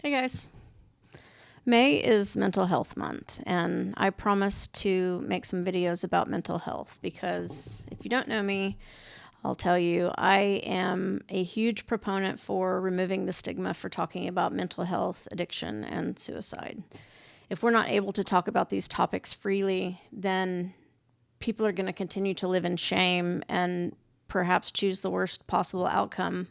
Hey guys. May is Mental Health Month, and I promised to make some videos about mental health because if you don't know me, I'll tell you I am a huge proponent for removing the stigma for talking about mental health, addiction, and suicide. If we're not able to talk about these topics freely, then people are going to continue to live in shame and perhaps choose the worst possible outcome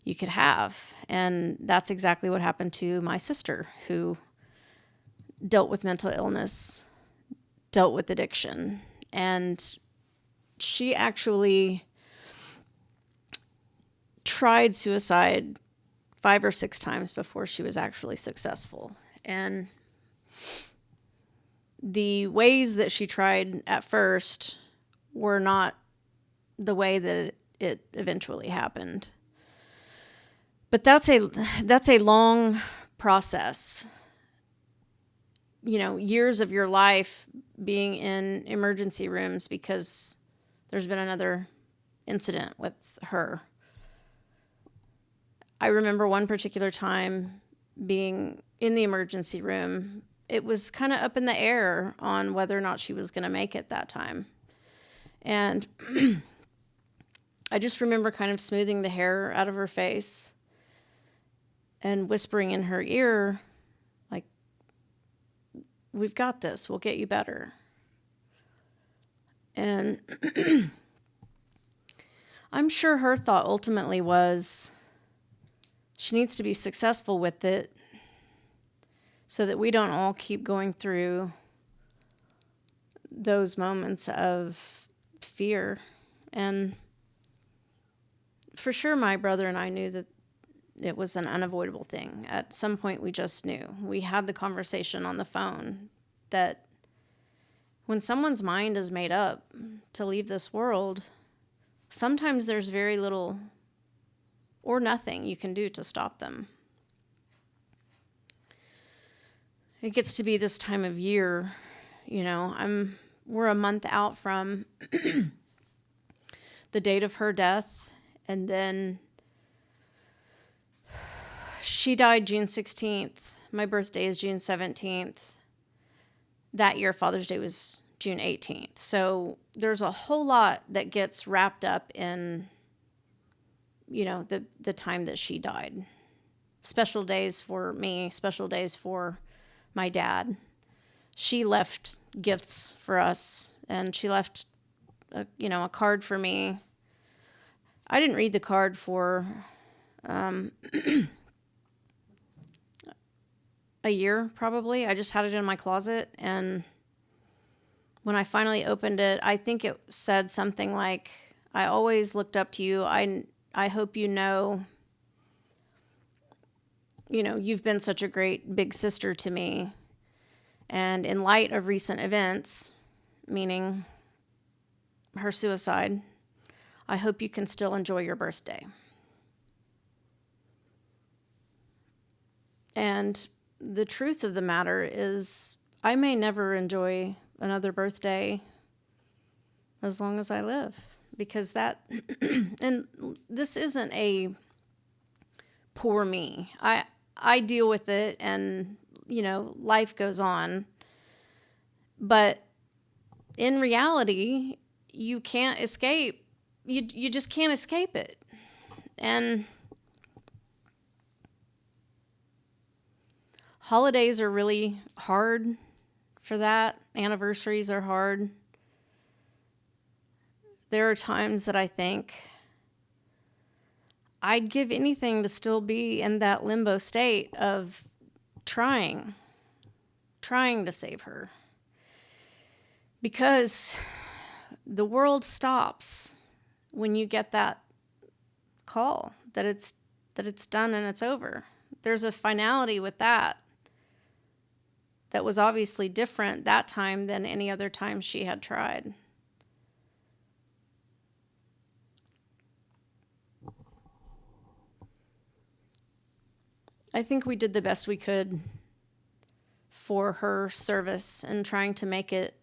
you could have. And that's exactly what happened to my sister, who dealt with mental illness, dealt with addiction, and she actually tried suicide 5 or 6 times before she was actually successful. And the ways that she tried at first were not the way that it eventually happened. But that's a long process. You know, years of your life being in emergency rooms because there's been another incident with her. I remember one particular time being in the emergency room. It was kind of up in the air on whether or not she was going to make it that time. And I just remember kind of smoothing the hair out of her face and whispering in her ear, like, "We've got this. We'll get you better." And I'm sure her thought ultimately was she needs to be successful with it so that we don't all keep going through those moments of fear. And for sure, my brother and I knew that it was an unavoidable thing. At some point, we just knew. We had the conversation on the phone that when someone's mind is made up to leave this world, sometimes there's very little or nothing you can do to stop them. It gets to be this time of year, you know, we're a month out from the date of her death, and then she died June 16th. My birthday is June 17th. That year, Father's Day was June 18th. So there's a whole lot that gets wrapped up in, you know, the time that she died. Special days for me, special days for my dad. She left gifts for us, and she left, a card for me. I didn't read the card for a year, probably. I just had it in my closet, and when I finally opened it, I think it said something like, "I always looked up to you. I hope you know, you've been such a great big sister to me. And in light of recent events," meaning her suicide, "I hope you can still enjoy your birthday." And the truth of the matter is, I may never enjoy another birthday as long as I live, because that, and this isn't a poor me. I deal with it, and, life goes on. But in reality, you can't escape. You just can't escape it. And holidays are really hard for that. Anniversaries are hard. There are times that I think I'd give anything to still be in that limbo state of trying to save her. Because the world stops when you get that call that it's done and it's over. There's a finality with that was obviously different that time than any other time she had tried. I think we did the best we could for her service and trying to make it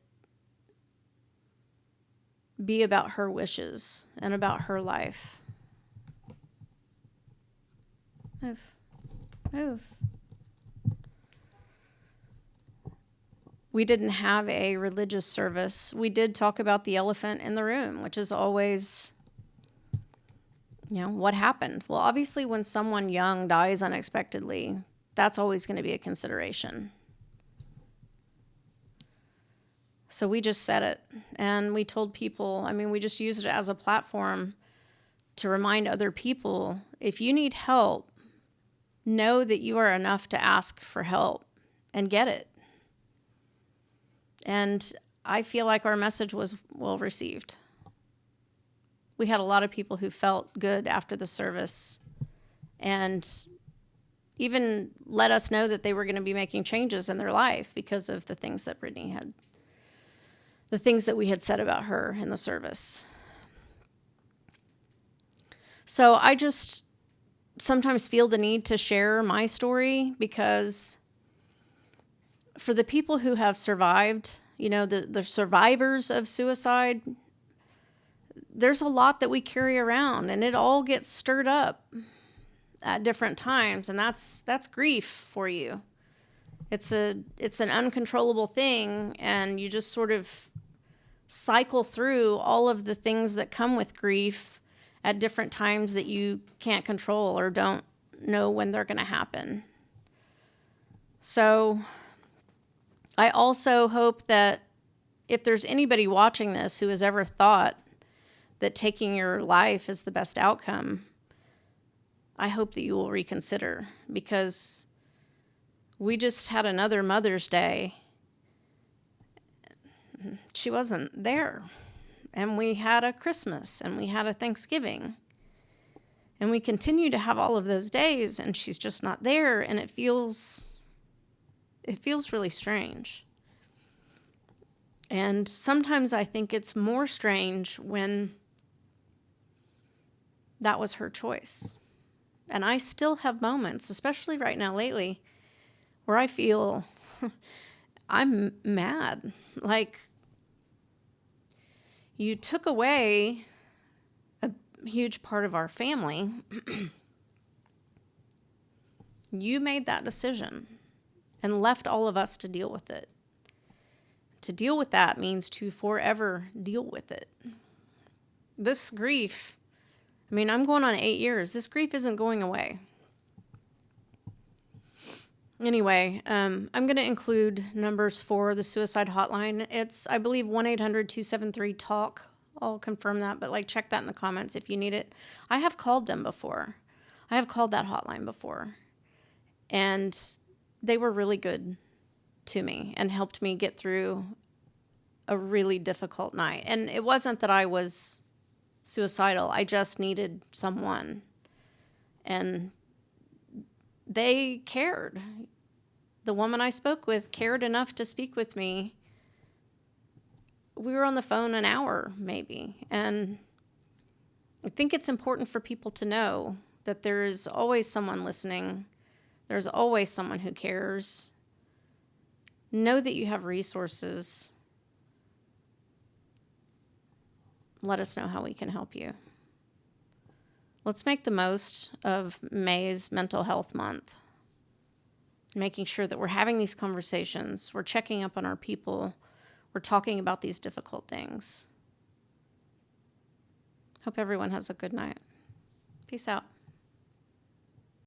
be about her wishes and about her life. Move. We didn't have a religious service. We did talk about the elephant in the room, which is always, what happened? Well, obviously, when someone young dies unexpectedly, that's always going to be a consideration. So we just said it, and we told people, we just used it as a platform to remind other people, if you need help, know that you are enough to ask for help and get it. And I feel like our message was well received. We had a lot of people who felt good after the service and even let us know that they were going to be making changes in their life because of the things that Brittany had, the things that we had said about her in the service. So I just sometimes feel the need to share my story because for the people who have survived, the survivors of suicide, there's a lot that we carry around and it all gets stirred up at different times. And that's grief for you. It's an uncontrollable thing. And you just sort of cycle through all of the things that come with grief at different times that you can't control or don't know when they're going to happen. So I also hope that if there's anybody watching this who has ever thought that taking your life is the best outcome, I hope that you will reconsider, because we just had another Mother's Day. She wasn't there. And we had a Christmas and we had a Thanksgiving. And we continue to have all of those days and she's just not there. And it feels really strange. And sometimes I think it's more strange when that was her choice. And I still have moments, especially right now lately, where I feel I'm mad. Like, you took away a huge part of our family. You made that decision and left all of us to deal with it. To deal with that means to forever deal with it. This grief, I'm going on 8 years. This grief isn't going away. Anyway, I'm going to include numbers for the suicide hotline. It's, I believe, 1-800-273-TALK. I'll confirm that, but check that in the comments if you need it. I have called them before. I have called that hotline before. And they were really good to me and helped me get through a really difficult night. And it wasn't that I was suicidal. I just needed someone. And they cared. The woman I spoke with cared enough to speak with me. We were on the phone an hour, maybe. And I think it's important for people to know that there is always someone listening. There's always someone who cares. Know that you have resources. Let us know how we can help you. Let's make the most of May's Mental Health Month. Making sure that we're having these conversations. We're checking up on our people. We're talking about these difficult things. Hope everyone has a good night. Peace out.